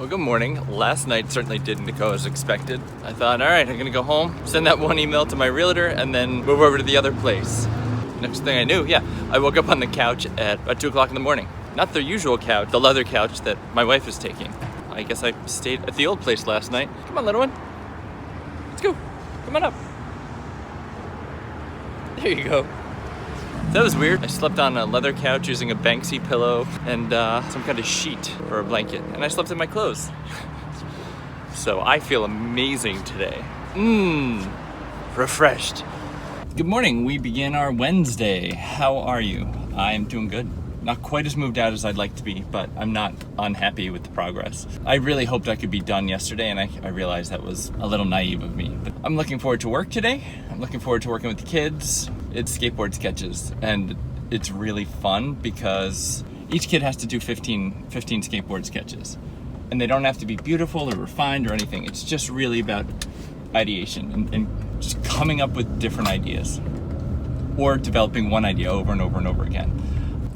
Well, good morning. Last night certainly didn't go as expected. I thought, all right, I'm gonna go home, send that one email to my realtor, and then move over to the other place. Next thing I knew, I woke up on the couch at 2 o'clock in the morning. Not the usual couch, the leather couch that my wife is taking. I guess I stayed at the old place last night. Come on, little one. Let's go. Come on up. There you go. That was weird. I slept on a leather couch using a Banksy pillow and some kind of sheet for a blanket. And I slept in my clothes. So I feel amazing today. Refreshed. Good morning. We begin our Wednesday. How are you? I'm doing good. Not quite as moved out as I'd like to be, but I'm not unhappy with the progress. I really hoped I could be done yesterday, and I realized that was a little naive of me. But I'm looking forward to work today. I'm looking forward to working with the kids. It's skateboard sketches, and it's really fun because each kid has to do 15 skateboard sketches. And they don't have to be beautiful or refined or anything. It's just really about ideation and just coming up with different ideas or developing one idea over and over and over again.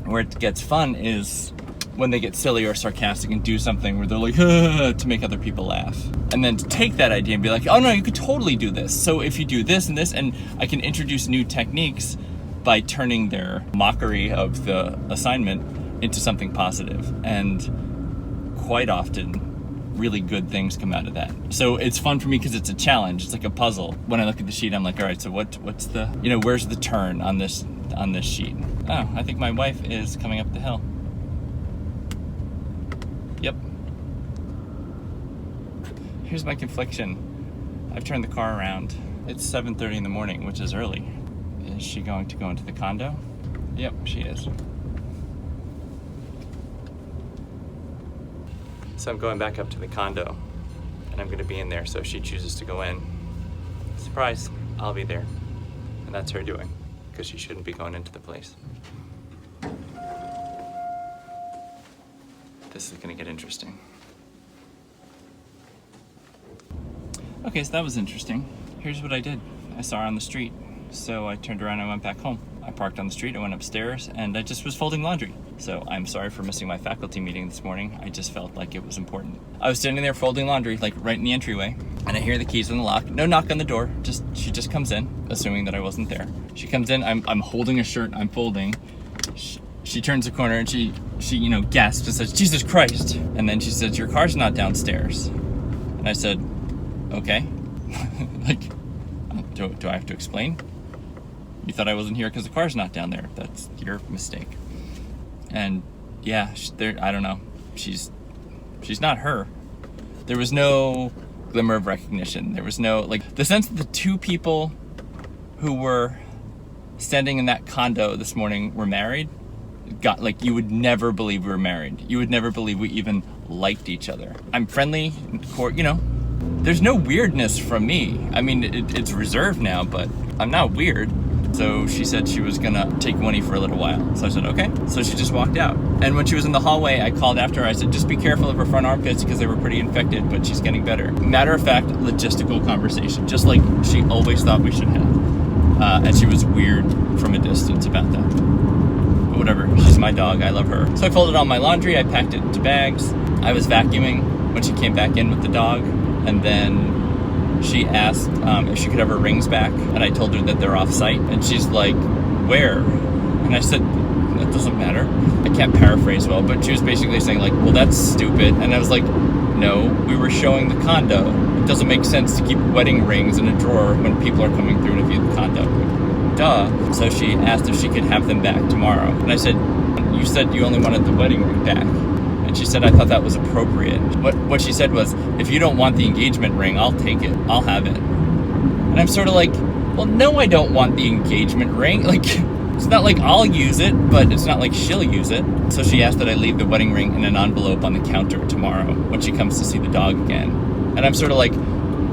Where it gets fun is when they get silly or sarcastic and do something where they're like, to make other people laugh. And then to take that idea and be like, oh no, you could totally do this. So if you do this and this, and I can introduce new techniques by turning their mockery of the assignment into something positive. And quite often, really good things come out of that. So it's fun for me because it's a challenge. It's like a puzzle. When I look at the sheet, I'm like, all right, so what's the, where's the turn on this sheet? Oh, I think my wife is coming up the hill. Yep. Here's my confliction. I've turned the car around. It's 7:30 in the morning, which is early. Is she going to go into the condo? Yep, she is. So I'm going back up to the condo, and I'm going to be in there, so if she chooses to go in, surprise, I'll be there. And that's her doing, because she shouldn't be going into the place. This is going to get interesting. Okay, so that was interesting. Here's what I did. I saw her on the street, so I turned around and went back home. I parked on the street, I went upstairs, and I just was folding laundry. So I'm sorry for missing my faculty meeting this morning. I just felt like it was important. I was standing there folding laundry, like right in the entryway, and I hear the keys in the lock. No knock on the door, she just comes in, assuming that I wasn't there. She comes in, I'm holding a shirt, I'm folding. She turns the corner and she gasps and says, Jesus Christ. And then she says, your car's not downstairs. And I said, okay. Like, do I have to explain? You thought I wasn't here because the car's not down there. That's your mistake. And yeah, I don't know. She's not her. There was no glimmer of recognition. There was no, the sense that the two people who were standing in that condo this morning were married. You would never believe we were married. You would never believe we even liked each other. I'm friendly, there's no weirdness from me. I mean, it's reserved now, but I'm not weird. So she said she was gonna take Winnie for a little while. So I said, okay. So she just walked out. And when she was in the hallway, I called after her. I said, just be careful of her front armpits because they were pretty infected, but she's getting better. Matter of fact, logistical conversation, just like she always thought we should have. And she was weird from a distance about that. But whatever, she's my dog, I love her. So I folded all my laundry, I packed it into bags. I was vacuuming when she came back in with the dog. And then she asked if she could have her rings back, and I told her that they're off-site, and she's like, where? And I said, that doesn't matter. I can't paraphrase well, but she was basically saying well, that's stupid. And I was like, no, we were showing the condo. It doesn't make sense to keep wedding rings in a drawer when people are coming through to view the condo. Duh. So she asked if she could have them back tomorrow. And I said, you said you only wanted the wedding ring back. And she said, I thought that was appropriate. What she said was, if you don't want the engagement ring, I'll take it. I'll have it. And I'm sort of like, well, no, I don't want the engagement ring. It's not like I'll use it, but it's not like she'll use it. So she asked that I leave the wedding ring in an envelope on the counter tomorrow when she comes to see the dog again. And I'm sort of like,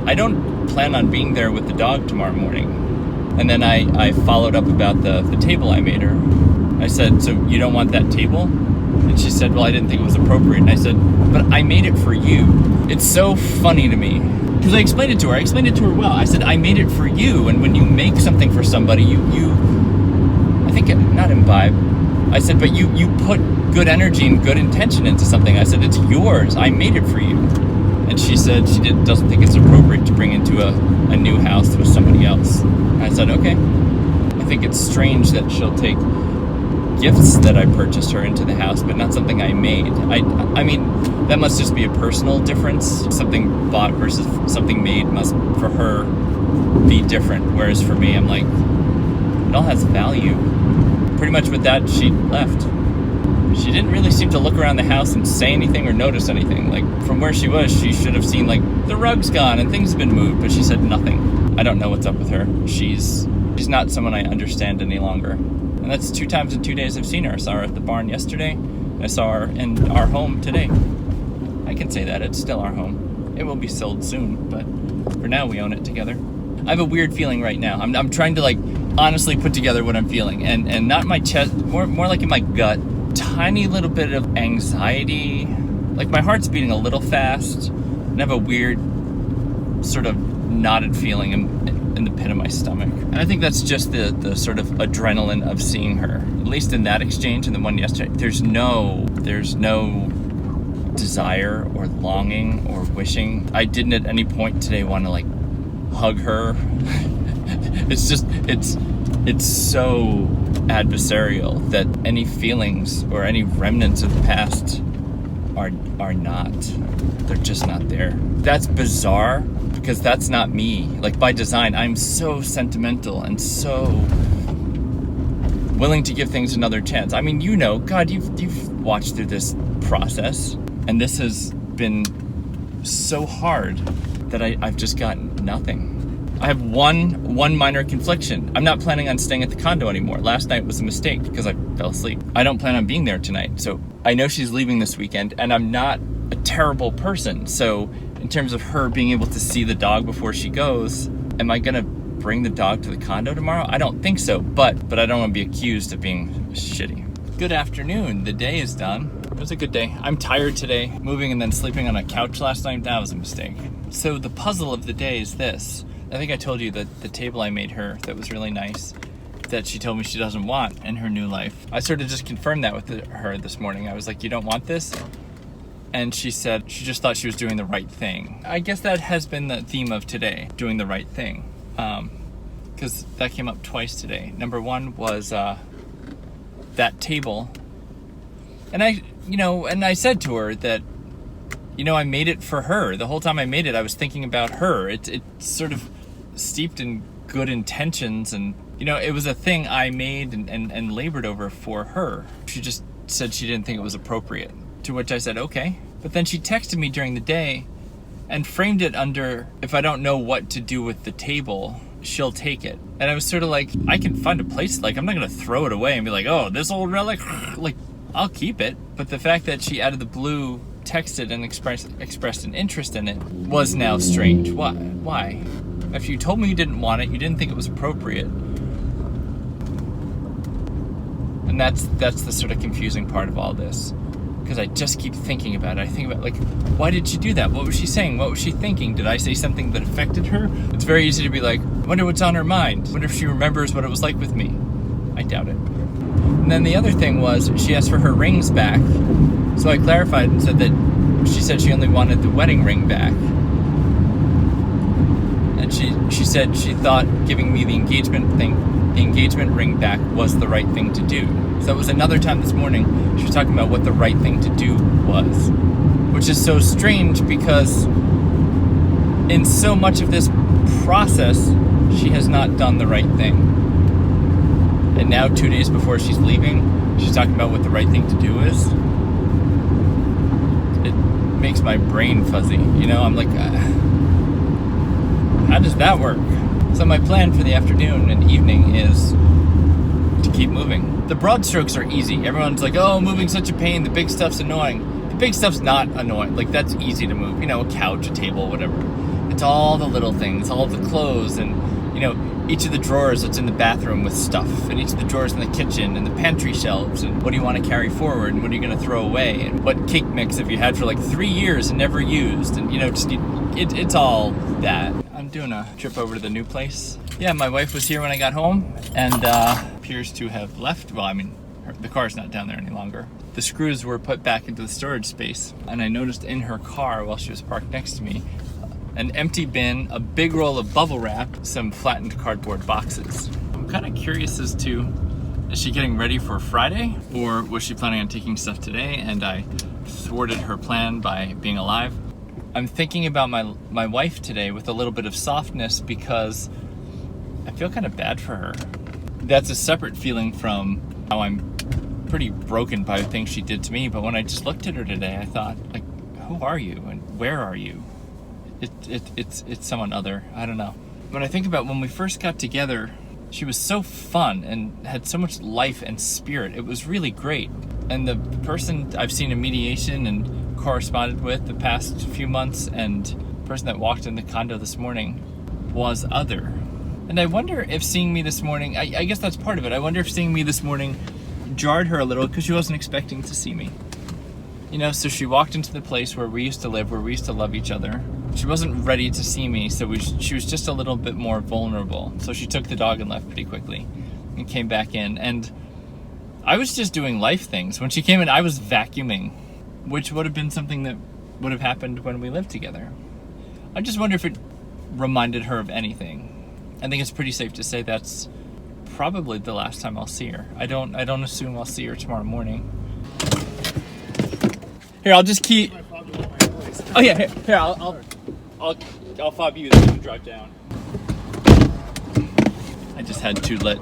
I don't plan on being there with the dog tomorrow morning. And then I followed up about the table I made her. I said, so you don't want that table? And she said, well, I didn't think it was appropriate. And I said, but I made it for you. It's so funny to me. Because I explained it to her well. I said, I made it for you. And when you make something for somebody, you I think, not imbibe. I said, but you put good energy and good intention into something. I said, it's yours. I made it for you. And she said she doesn't think it's appropriate to bring into a new house with somebody else. And I said, okay. I think it's strange that she'll take gifts that I purchased her into the house, but not something I made. I mean, that must just be a personal difference. Something bought versus something made must, for her, be different. Whereas for me, I'm like, it all has value. Pretty much with that, she left. She didn't really seem to look around the house and say anything or notice anything. Like, from where she was, she should have seen, like, the rug's gone and things have been moved, but she said nothing. I don't know what's up with her. She's not someone I understand any longer. And that's 2 times in 2 days I've seen her. I saw her at the barn yesterday. I saw her in our home today. I can say that. It's still our home. It will be sold soon, but for now we own it together. I have a weird feeling right now. I'm trying to, like, honestly put together what I'm feeling. And not in my chest, more like in my gut. Tiny little bit of anxiety. Like, my heart's beating a little fast. And I have a weird sort of knotted feeling in the pit of my stomach. And I think that's just the sort of adrenaline of seeing her. At least in that exchange and the one yesterday, there's no desire or longing or wishing. I didn't at any point today want to, like, hug her. It's just, it's so adversarial that any feelings or any remnants of the past are not. They're just not there. That's bizarre because that's not me. Like, by design, I'm so sentimental and so willing to give things another chance. I mean, you know, God, you've watched through this process, and this has been so hard that I've just got nothing. I have one minor confliction. I'm not planning on staying at the condo anymore. Last night was a mistake because I fell asleep. I don't plan on being there tonight. So I know she's leaving this weekend, and I'm not a terrible person. So in terms of her being able to see the dog before she goes, am I gonna bring the dog to the condo tomorrow? I don't think so, but I don't want to be accused of being shitty. Good afternoon. The day is done. It was a good day. I'm tired today. Moving and then sleeping on a couch last night, that was a mistake. So the puzzle of the day is this. I think I told you that the table I made her that was really nice, that she told me she doesn't want in her new life. I sort of just confirmed that with her this morning. I was like, you don't want this? And she said she just thought she was doing the right thing. I guess that has been the theme of today, doing the right thing. Because that came up twice today. Number one was that table. And I said to her that, I made it for her. The whole time I made it, I was thinking about her. It's sort of steeped in good intentions, and it was a thing I made and labored over for her. She just said she didn't think it was appropriate, to which I said okay. But then she texted me during the day and framed it under, if I don't know what to do with the table, she'll take it. And I was sort of like, I can find a place, like, I'm not gonna throw it away and be like, oh, this old relic, like, I'll keep it. But the fact that she out of the blue texted and expressed an interest in it was now strange. Why? If you told me you didn't want it, you didn't think it was appropriate. And that's the sort of confusing part of all this. Because I just keep thinking about it. I think about, like, why did she do that? What was she saying? What was she thinking? Did I say something that affected her? It's very easy to be like, I wonder what's on her mind. I wonder if she remembers what it was like with me. I doubt it. And then the other thing was, she asked for her rings back. So I clarified and said that she said she only wanted the wedding ring back. And she said she thought giving me the engagement ring back was the right thing to do. So it was another time this morning she was talking about what the right thing to do was. Which is so strange because in so much of this process, she has not done the right thing. And now 2 days before she's leaving, she's talking about what the right thing to do is. It makes my brain fuzzy. I'm like, how does that work? So my plan for the afternoon and evening is to keep moving. The broad strokes are easy. Everyone's like, oh, moving's such a pain. The big stuff's annoying. The big stuff's not annoying. Like, that's easy to move. A couch, a table, whatever. It's all the little things, all the clothes, and, each of the drawers that's in the bathroom with stuff, and each of the drawers in the kitchen, and the pantry shelves, and what do you want to carry forward, and what are you going to throw away, and what cake mix have you had for like 3 years and never used, and it's all that. I'm doing a trip over to the new place. Yeah, my wife was here when I got home, and appears to have left. Well, I mean, the car's not down there any longer. the screws were put back into the storage space, and I noticed in her car while she was parked next to me an empty bin, a big roll of bubble wrap, some flattened cardboard boxes. I'm kind of curious as to, is she getting ready for Friday, or was she planning on taking stuff today and I thwarted her plan by being alive? I'm thinking about my wife today with a little bit of softness because I feel kind of bad for her. That's a separate feeling from how I'm pretty broken by the things she did to me, but when I just looked at her today, I thought, like, who are you and where are you? It's someone other. I don't know. When I think about when we first got together, she was so fun and had so much life and spirit. It was really great. And the person I've seen in mediation and corresponded with the past few months, and the person that walked in the condo this morning, was other. And I wonder if seeing me this morning, I guess that's part of it. I wonder if seeing me this morning jarred her a little because she wasn't expecting to see me. You know, so she walked into the place where we used to live, where we used to love each other. She wasn't ready to see me, so she was just a little bit more vulnerable. So she took the dog and left pretty quickly and came back in. And I was just doing life things. When she came in, I was vacuuming, which would have been something that would have happened when we lived together. I just wonder if it reminded her of anything. I think it's pretty safe to say that's probably the last time I'll see her. I don't assume I'll see her tomorrow morning. Here, I'll just keep. Oh yeah, here I'll fob you. Then you can drive down. I just had to let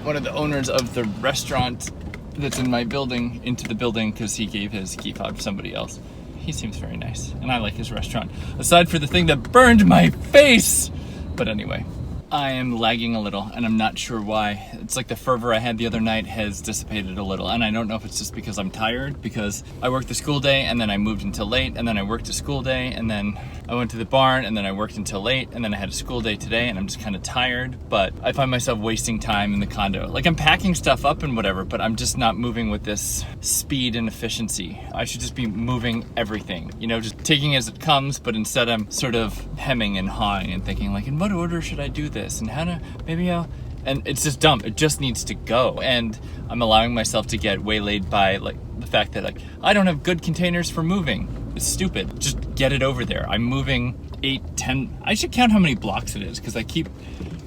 one of the owners of the restaurant that's in my building into the building because he gave his key fob to somebody else. He seems very nice, and I like his restaurant. Aside for the thing that burned my face. But anyway, I am lagging a little, and I'm not sure why. It's like the fervor I had the other night has dissipated a little, and I don't know if it's just because I'm tired, because I worked the school day, and then I moved until late, and then I worked a school day, and then I went to the barn, and then I worked until late, and then I had a school day today, and I'm just kind of tired, but I find myself wasting time in the condo. Like, I'm packing stuff up and whatever, but I'm just not moving with this speed and efficiency. I should just be moving everything, you know, just taking it as it comes, but instead I'm sort of hemming and hawing and thinking, like, in what order should I do this? And how to, maybe I'll, and it's just dumb. It just needs to go. And I'm allowing myself to get waylaid by, like, the fact that, like, I don't have good containers for moving. It's stupid. Just get it over there. I'm moving 8, 10, I should count how many blocks it is, because I keep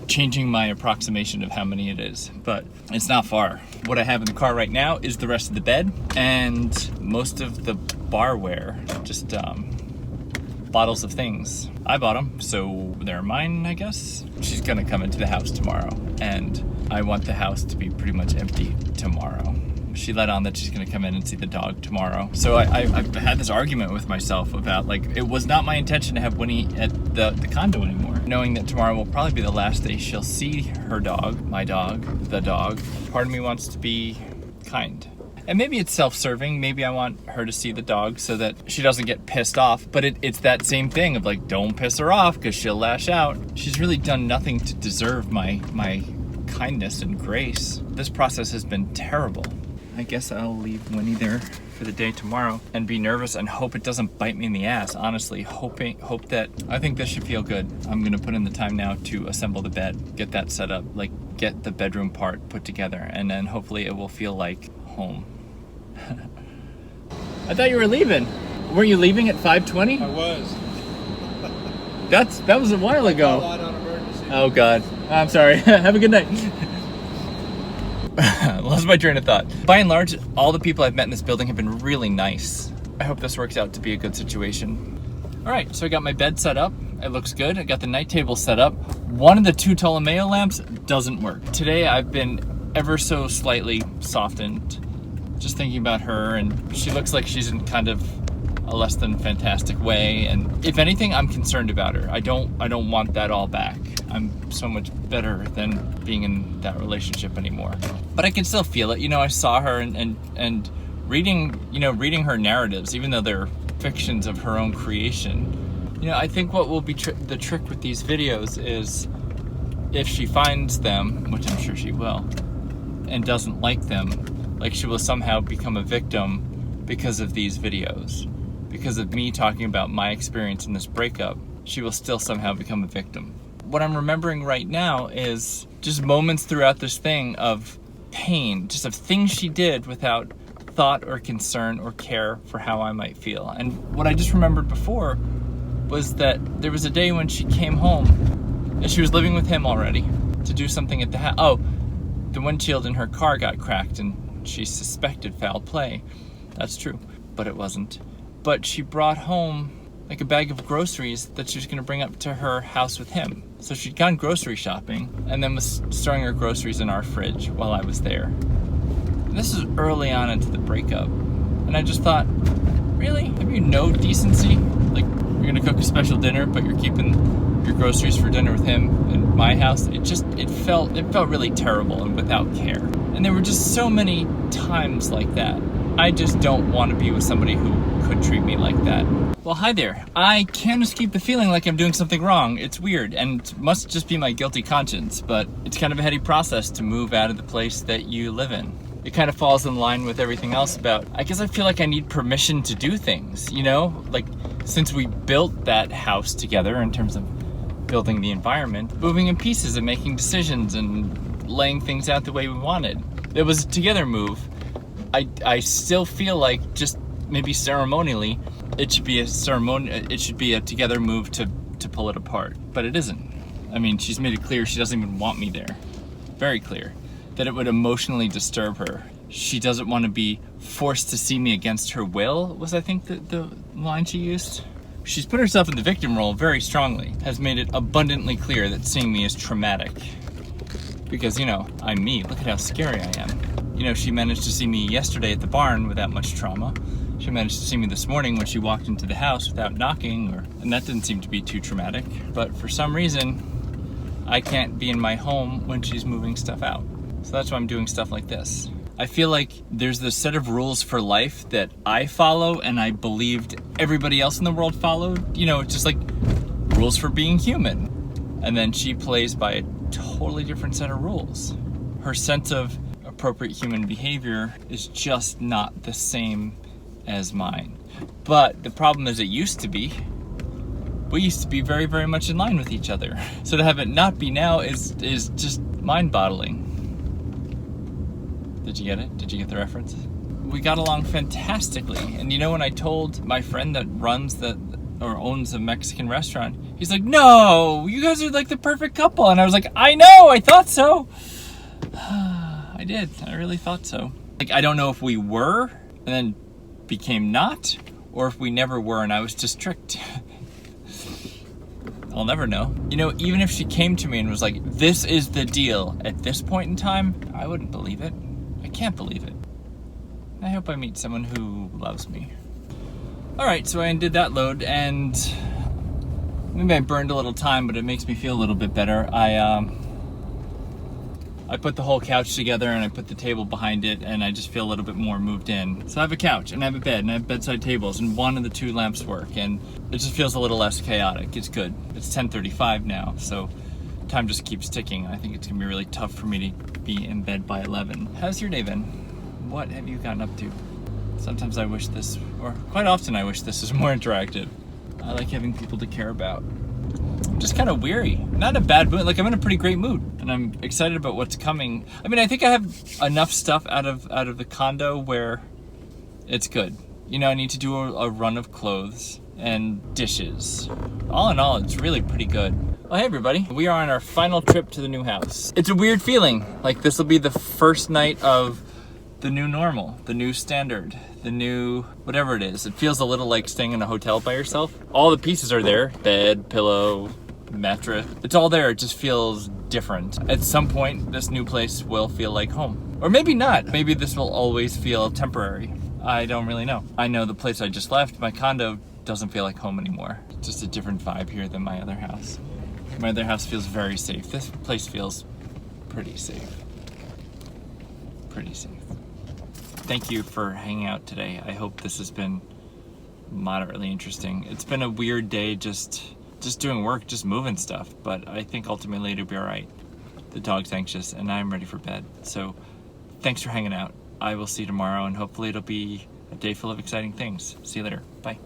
changing my approximation of how many it is, but it's not far. What I have in the car right now is the rest of the bed and most of the barware, just bottles of things. I bought them, so they're mine, I guess. She's gonna come into the house tomorrow, and I want the house to be pretty much empty tomorrow. She let on that she's gonna come in and see the dog tomorrow. So I've had this argument with myself about, like, it was not my intention to have Winnie at the condo anymore. Knowing that tomorrow will probably be the last day she'll see her dog, my dog, the dog. Part of me wants to be kind. And maybe it's self-serving. Maybe I want her to see the dog so that she doesn't get pissed off. But it's that same thing of, like, don't piss her off because she'll lash out. She's really done nothing to deserve my kindness and grace. This process has been terrible. I guess I'll leave Winnie there for the day tomorrow and be nervous and hope it doesn't bite me in the ass. Honestly, hope that, I think this should feel good. I'm gonna put in the time now to assemble the bed, get that set up, like get the bedroom part put together, and then hopefully it will feel like home. I thought you were leaving. Were you leaving at 5:20? I was. That was a while ago. On emergency. Oh God, I'm sorry. Have a good night. Lost my train of thought. By and large, all the people I've met in this building have been really nice. I hope this works out to be a good situation. All right, so I got my bed set up. It looks good. I got the night table set up. One of the 2 Ptolemaeo lamps doesn't work. Today I've been ever so slightly softened. Just thinking about her, and she looks like she's in kind of a less than fantastic way, and if anything, I'm concerned about her. I don't want that all back. I'm so much better than being in that relationship anymore. But I can still feel it. You know, I saw her and reading her narratives, even though they're fictions of her own creation. You know, I think what will be the trick with these videos is if she finds them, which I'm sure she will, and doesn't like them, like she will somehow become a victim because of these videos. Because of me talking about my experience in this breakup, she will still somehow become a victim. What I'm remembering right now is just moments throughout this thing of pain, just of things she did without thought or concern or care for how I might feel. And what I just remembered before was that there was a day when she came home and she was living with him already to do something at the house. Oh, the windshield in her car got cracked and she suspected foul play. That's true, but it wasn't. But she brought home like a bag of groceries that she was gonna bring up to her house with him. So she'd gone grocery shopping and then was storing her groceries in our fridge while I was there. And this is early on into the breakup. And I just thought, really? Have you no decency? Like, you're gonna cook a special dinner, but you're keeping your groceries for dinner with him in my house? It felt really terrible and without care. And there were just so many times like that. I just don't want to be with somebody who could treat me like that. Well, hi there. I can't escape the feeling like I'm doing something wrong. It's weird and must just be my guilty conscience, but it's kind of a heady process to move out of the place that you live in. It kind of falls in line with everything else about, I guess I feel like I need permission to do things, you know? Like, since we built that house together in terms of building the environment, moving in pieces and making decisions and laying things out the way we wanted. It was a together move. I still feel like, just maybe ceremonially, it should be a together move to pull it apart, but it isn't. I mean, she's made it clear she doesn't even want me there. Very clear. That it would emotionally disturb her. She doesn't want to be forced to see me against her will, was I think the line she used. She's put herself in the victim role very strongly, has made it abundantly clear that seeing me is traumatic. Because, you know, I'm me, look at how scary I am. You know, she managed to see me yesterday at the barn without much trauma. She managed to see me this morning when she walked into the house without knocking, and that didn't seem to be too traumatic. But for some reason, I can't be in my home when she's moving stuff out. So that's why I'm doing stuff like this. I feel like there's this set of rules for life that I follow and I believed everybody else in the world followed. You know, it's just like rules for being human. And then she plays by a totally different set of rules. Her sense of appropriate human behavior is just not the same as mine. But the problem is, it used to be. We used to be very, very much in line with each other. So to have it not be now is just mind-boggling. Did you get it? Did you get the reference? We got along fantastically. And you know, when I told my friend that owns a Mexican restaurant, he's like, no, you guys are like the perfect couple. And I was like, I know, I thought so. I did, I really thought so. Like, I don't know if we were and then became not, or if we never were and I was just tricked. I'll never know. You know, even if she came to me and was like, this is the deal at this point in time, I wouldn't believe it. I can't believe it. I hope I meet someone who loves me. All right, so I undid that load and maybe I burned a little time, but it makes me feel a little bit better. I put the whole couch together and I put the table behind it and I just feel a little bit more moved in. So I have a couch and I have a bed and I have bedside tables and one of the two lamps work and it just feels a little less chaotic. It's good. It's 10:35 now, so time just keeps ticking. I think it's gonna be really tough for me to be in bed by 11. How's your day been? What have you gotten up to? Sometimes I wish this, or quite often I wish this was more interactive. I like having people to care about. I'm just kind of weary. Not in a bad mood, like I'm in a pretty great mood and I'm excited about what's coming. I mean, I think I have enough stuff out of the condo where it's good. You know, I need to do a run of clothes and dishes. All in all, it's really pretty good. Well, hey everybody, we are on our final trip to the new house. It's a weird feeling, like this will be the first night of the new normal, the new standard, the new whatever it is. It feels a little like staying in a hotel by yourself. All the pieces are there, bed, pillow, mattress. It's all there, it just feels different. At some point, this new place will feel like home. Or maybe not, maybe this will always feel temporary. I don't really know. I know the place I just left, my condo, doesn't feel like home anymore. It's just a different vibe here than my other house. My other house feels very safe. This place feels pretty safe. Pretty safe. Thank you for hanging out today. I hope this has been moderately interesting. It's been a weird day just doing work, just moving stuff, but I think ultimately it'll be all right. The dog's anxious and I'm ready for bed. So thanks for hanging out. I will see you tomorrow and hopefully it'll be a day full of exciting things. See you later. Bye.